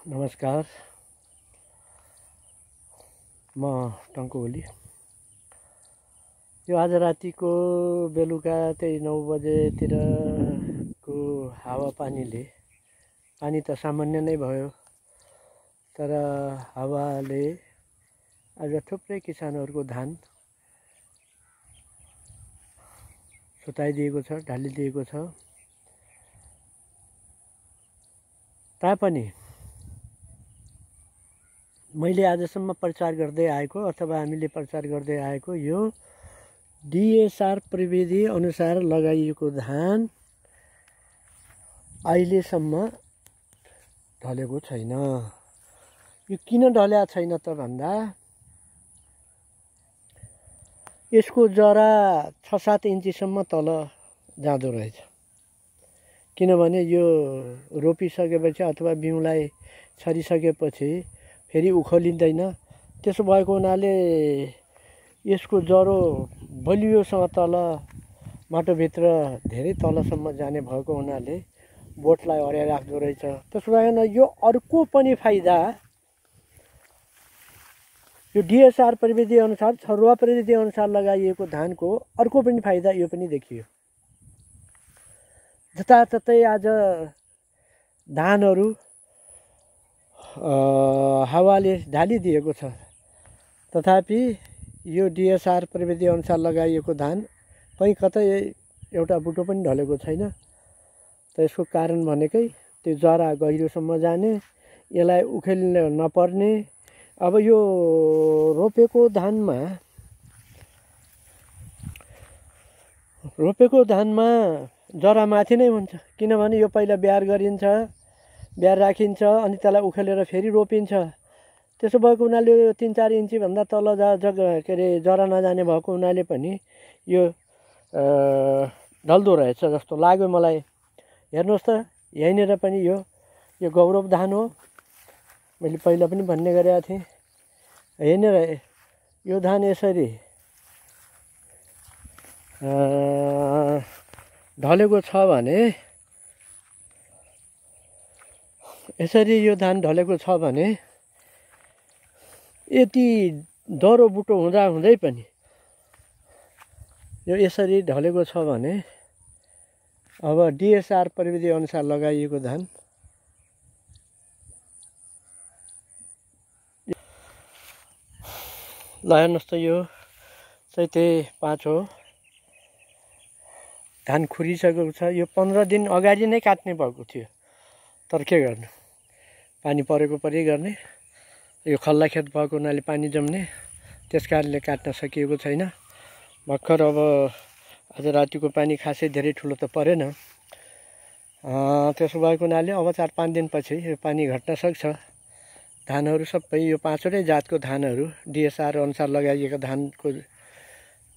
नमस्कार, म टङ्कु ओली। यो आज रातिको बेलुका त्यही 9 बजेतिरको हावापानीले, पानी त सामान्य नै भयो, तर हावाले आज थुप्रै किसानहरूको धान सुताइदिएको छ, ढालिदिएको छ। तापनि मैले आजसम्म प्रचार गर्दै आएको अथवा हामीले प्रचार गर्दै आएको यो डिएसआर प्रविधि अनुसार लगाइएको धान अहिलेसम्म ढलेको छैन। यो किन ढलेको छैन त भन्दा यसको जरा 6-7 इन्चीसम्म तल जाँदो रहेछ। किनभने यो रोपिसकेपछि अथवा बिउलाई छरिसकेपछि फेरि उखलिँदैन। त्यसो भएको हुनाले यसको जरो बलियोसँग तल माटोभित्र धेरै तलसम्म जाने भएको हुनाले बोटलाई अड्याइराख्दो रहेछ। त्यसो भएन यो अर्को पनि फाइदा, यो डिएसआर प्रविधि अनुसार, छरुवा प्रविधि अनुसार लगाइएको धानको अर्को पनि फाइदा यो पनि देखियो। जताततै आज धानहरू हावाले ढालिदिएको छ, तथापि यो डिएसआर प्रविधि अनुसार लगाइएको धान कहीँ कतै एउटा बुटो पनि ढलेको छैन। त यसको कारण भनेकै त्यो जरा गहिरोसम्म जाने, यसलाई उखेल्न नपर्ने। अब यो रोपेको धानमा जरा माथि नै हुन्छ, किनभने यो पहिला ब्यार गरिन्छ, ब्यार राखिन्छ, अनि त्यसलाई उखेलेर फेरि रोपिन्छ। त्यसो भएको हुनाले यो 3-4 इन्ची भन्दा तल के अरे जरा नजाने भएको हुनाले पनि यो ढल्दो रहेछ जस्तो लाग्यो मलाई। हेर्नुहोस् त, यहीँनिर पनि यो गौरव धान हो। मैले पहिला पनि भन्ने गरेको थिएँ। यहीँनिर यो धान यसरी ढलेको छ भने, यति डह्रो बुटो हुँदा हुँदै पनि यो यसरी ढलेको छ भने अब डिएसआर प्रविधि अनुसार लगाइएको धान ल हेर्नुहोस् त, यो चैते 5 हो। धान खुरिसकेको छ। यो 15 दिन अगाडि नै काट्ने भएको थियो, तर के गर्नु, पानी परेको परि गर्ने। यो खल्ला खेत भएको हुनाले पानी जम्ने, त्यस कारणले काट्न सकिएको छैन। भर्खर अब आज रातिको पानी खासै धेरै ठुलो त परेन। त्यसो भएको हुनाले अब 4-5 दिनपछि यो पानी घट्न सक्छ। धानहरू सबै यो 5वटै जातको धानहरू, डिएसआर अनुसार लगाइएको धानको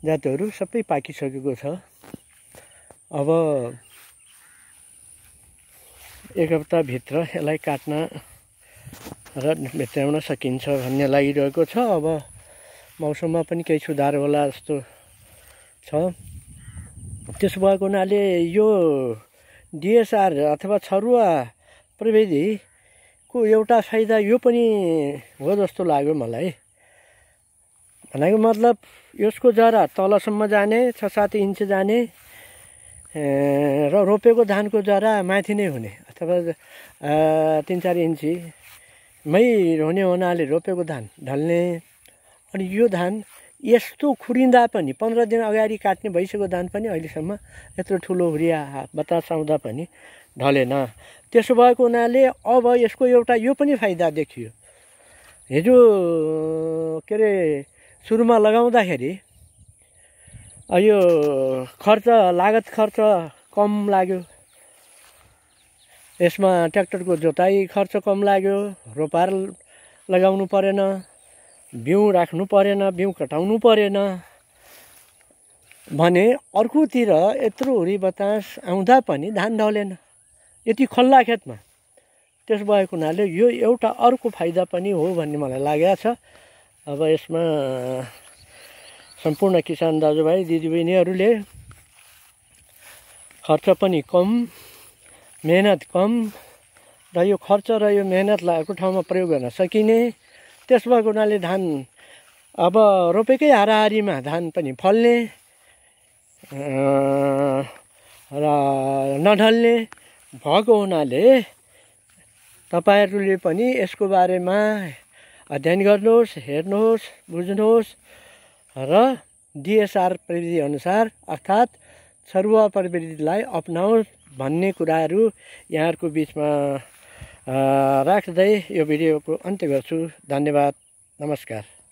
जातहरू सबै पाकिसकेको छ। अब 1 हप्ताभित्र यसलाई काट्न र भेट्टाउन सकिन्छ भन्ने लागिरहेको छ। अब मौसममा पनि केही सुधार होला जस्तो छ। त्यसो भएको हुनाले यो डिएसआर अथवा छरुवा प्रविधिको एउटा फाइदा यो पनि हो जस्तो लाग्यो मलाई। भनेको मतलब यसको जरा तलसम्म जाने, 6-7 इन्च जाने र रोपेको धानको जरा माथि नै हुने अथवा 3-4 इन्ची मै हुने हुनाले रोपेको धान ढल्ने। अनि यो धान यस्तो खुरिँदा पनि 15 दिन अगाडि काट्ने भइसकेको धान पनि अहिलेसम्म यत्रो ठुलो हुरिया बतास आउँदा पनि ढलेन। त्यसो भएको हुनाले अब यसको एउटा यो पनि फाइदा देखियो। हिजो के अरे सुरुमा लगाउँदाखेरि यो लागत खर्च कम लाग्यो। यसमा ट्र्याक्टरको जोताइ खर्च कम लाग्यो, रोपार लगाउनु परेन, बिउ राख्नु परेन, बिउ कटाउनु परेन भने अर्कोतिर यत्रो हुरी बतास आउँदा पनि धान ढलेन, यति खल्ला खेतमा। त्यसो भएको हुनाले यो एउटा अर्को फाइदा पनि हो भन्ने मलाई लागेको छ। अब यसमा सम्पूर्ण किसान दाजुभाइ दिदीबहिनीहरूले खर्च पनि कम, मेहनत कम र यो खर्च र यो मेहनत लागेको ठाउँमा प्रयोग गर्न सकिने। त्यस भएको हुनाले धान अब रोपेकै हाराहारीमा धान पनि फल्ने र नढल्ने भएको हुनाले तपाईँहरूले पनि यसको बारेमा अध्ययन गर्नुहोस्, हेर्नुहोस्, बुझ्नुहोस् र DSR प्रविधि अनुसार अर्थात् सरुवा प्रविधिलाई अपनाओस् भन्ने कुराहरू यहाँहरूको बिचमा राख्दै यो भिडियोको अन्त्य गर्छु। धन्यवाद, नमस्कार।